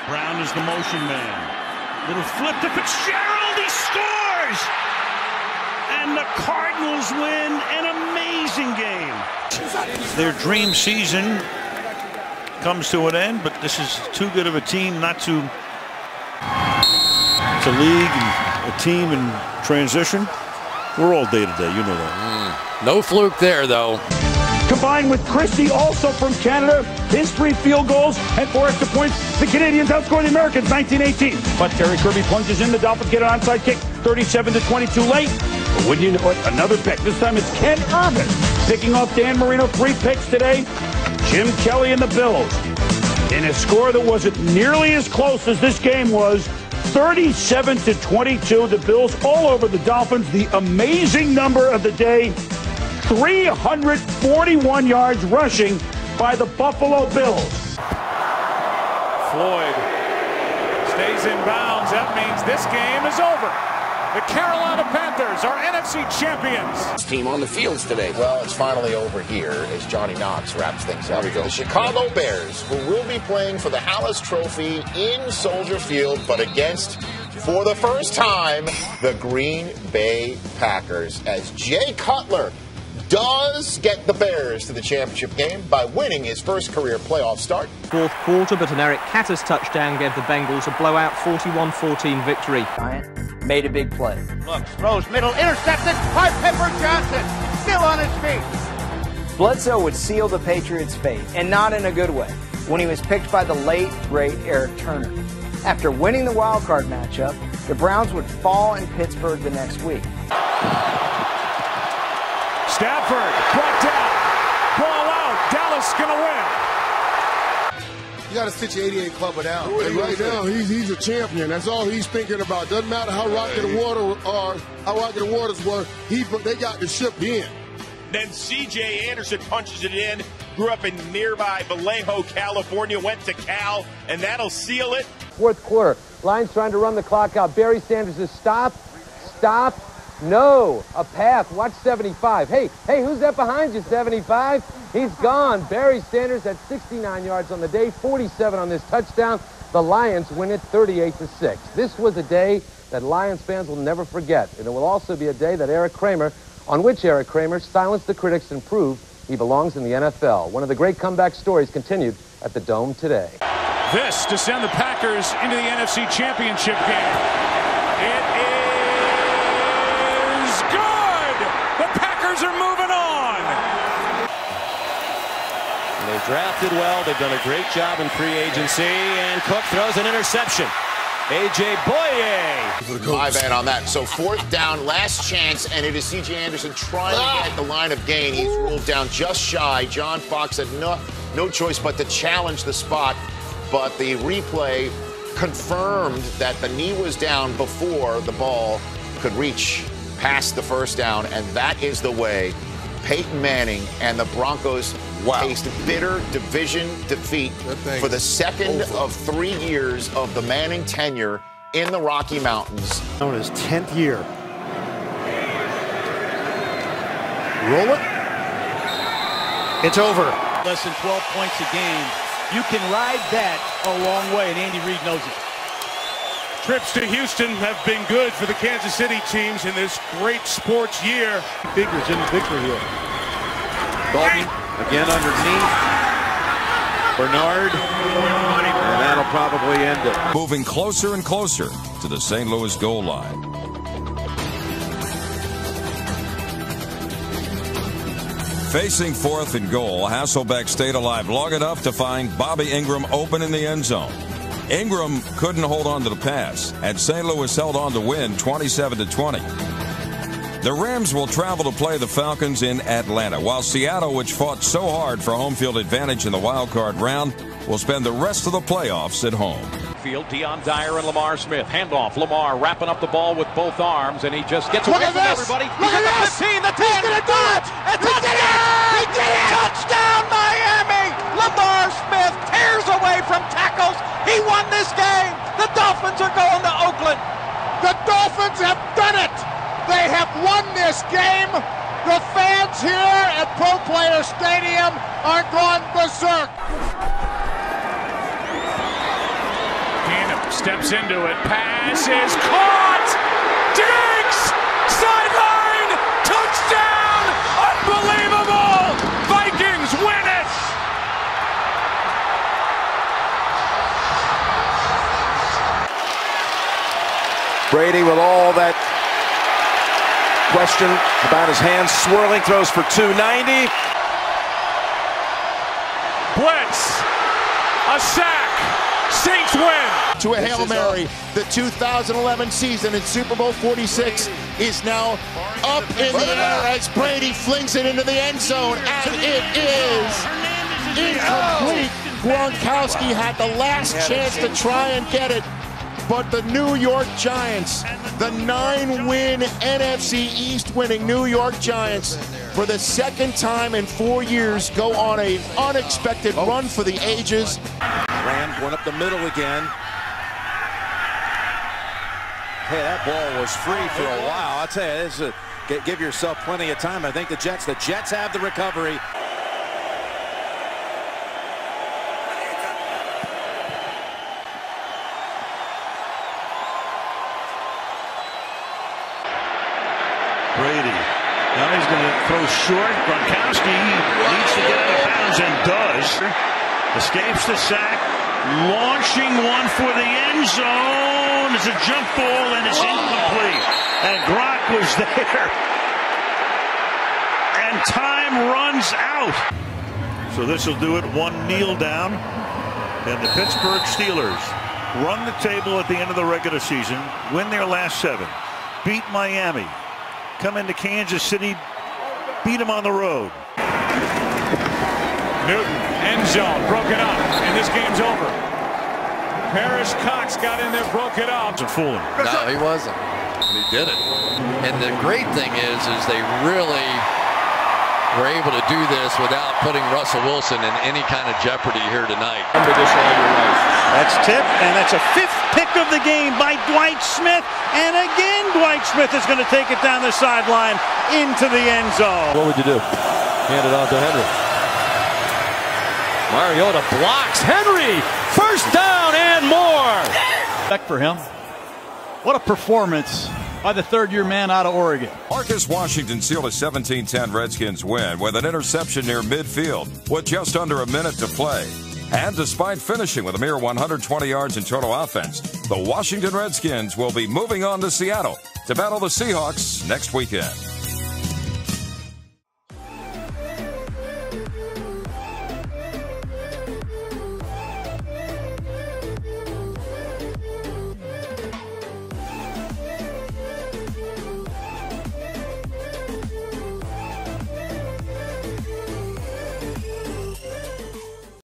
Brown is the motion man. Little flip to Fitzgerald. He scores! And the Cardinals win an amazing game. Their dream season comes to an end, but this is too good of a team not to. It's a league and a team in transition. We're all day to day, you know that. No fluke there, though. Combined with Christie, also from Canada, his 3 field goals and 4 extra points, the Canadians outscore the Americans 19-18. But Terry Kirby plunges in, the Dolphins get an onside kick, 37-22 late. But wouldn't you know it, another pick. This time it's Ken Irvin picking off Dan Marino. 3 picks today. Jim Kelly and the Bills in a score that wasn't nearly as close as this game was. 37-22. The Bills all over the Dolphins. The amazing number of the day. 341 yards rushing by the Buffalo Bills. Floyd stays in bounds. That means this game is over. The Carolina Panthers are NFC champions. Team on the fields today. Well, it's finally over here as Johnny Knox wraps things up. The Chicago Bears, who will be playing for the Hallis Trophy in Soldier Field, but against, for the first time, the Green Bay Packers, as Jay Cutler does get the Bears to the championship game by winning his first career playoff start. Fourth quarter, but an Eric Kattas touchdown gave the Bengals a blowout 41-14 victory. Bryant made a big play. Look, throws middle, intercepted by Pepper Johnson, still on his feet. Bledsoe would seal the Patriots' fate, and not in a good way, when he was picked by the late, great Eric Turner. After winning the wild card matchup, the Browns would fall in Pittsburgh the next week. Stafford brought down, ball out, Dallas gonna win. You got to sit your 88 clubber down. Right now, he's a champion. That's all he's thinking about. Doesn't matter how rocky the water are, how rocky the waters were. They got the ship in. Then C.J. Anderson punches it in. Grew up in nearby Vallejo, California. Went to Cal, and that'll seal it. Fourth quarter, Lions trying to run the clock out. Barry Sanders is stop. No, a path. Watch 75. Hey, who's that behind you, 75? He's gone. Barry Sanders had 69 yards on the day, 47 on this touchdown. The Lions win it 38-6. This was a day that Lions fans will never forget, and it will also be a day that on which Eric Kramer silenced the critics and proved he belongs in the NFL. One of the great comeback stories continued at the Dome today. This to send the Packers into the NFC Championship game. It is good! The Packers are moving on! They've drafted well. They've done a great job in free agency. And Cook throws an interception. A.J. Boye. My bad on that. So 4th down, last chance, and it is C.J. Anderson trying to get the line of gain. He's ruled down just shy. John Fox had no choice but to challenge the spot. But the replay confirmed that the knee was down before the ball could reach past the first down, and that is the way Peyton Manning and the Broncos faced bitter division defeat for the second of 3 years of the Manning tenure in the Rocky Mountains. On his 10th year. Roll it. It's over. Less than 12 points a game. You can ride that a long way, and Andy Reid knows it. Trips to Houston have been good for the Kansas City teams in this great sports year. Figures in the victory here. Dalton again underneath. Bernard. And that'll probably end it. Moving closer and closer to the St. Louis goal line. Facing 4th and goal, Hasselbeck stayed alive long enough to find Bobby Ingram open in the end zone. Ingram couldn't hold on to the pass, and St. Louis held on to win 27-20. The Rams will travel to play the Falcons in Atlanta, while Seattle, which fought so hard for home field advantage in the wild card round, will spend the rest of the playoffs at home. Field, Deion Dyer and Lamar Smith. Handoff, Lamar wrapping up the ball with both arms, and he just gets away from everybody. He's at the 15, the 10. He's going to do it! A touchdown! He did it! Touchdown, Miami! Lamar Smith tears away from tackles. He won this game. The Dolphins are going to Oakland. The Dolphins have done it! They have won this game. The fans here at Pro Player Stadium are gone berserk. steps into it. Pass is caught. Diggs! Sideline! Touchdown! Unbelievable! Vikings win it! Brady with all that question about his hands swirling, throws for 290. Blitz, a sack, Saints win. To a Hail Mary, the 2011 season in Super Bowl 46 is now up in the air as Brady flings it into the end zone, and it is incomplete. Gronkowski had the last chance to try and get it, but the New York Giants, the 9-win NFC East winning New York Giants, for the second time in 4 years, go on an unexpected run for the ages. Rams going up the middle again. Hey, that ball was free for a while. I'll tell you, this is give yourself plenty of time. I think the Jets have the recovery. Brady. Now he's going to throw short. Gronkowski needs to get out of bounds and does. Escapes the sack. Launching one for the end zone. It's a jump ball and it's incomplete. And Gronk was there. And time runs out. So this will do it. One kneel down. And the Pittsburgh Steelers run the table at the end of the regular season. Win their last 7. Beat Miami. Come into Kansas City, beat them on the road. Newton, end zone, broken up, and this game's over. Parrish Cox got in there, broke it up. Wasn't fooling. No, he wasn't. He did it. And the great thing is they really were able to do this without putting Russell Wilson in any kind of jeopardy here tonight. That's tipped, and that's a 5th pick of the game by Dwight Smith. And again, Dwight Smith is going to take it down the sideline into the end zone. What would you do? Hand it on to Henry. Mariota blocks Henry. First down and more. Back for him. What a performance by the third-year man out of Oregon. Marcus Washington sealed a 17-10 Redskins win with an interception near midfield with just under a minute to play. And despite finishing with a mere 120 yards in total offense, the Washington Redskins will be moving on to Seattle to battle the Seahawks next weekend.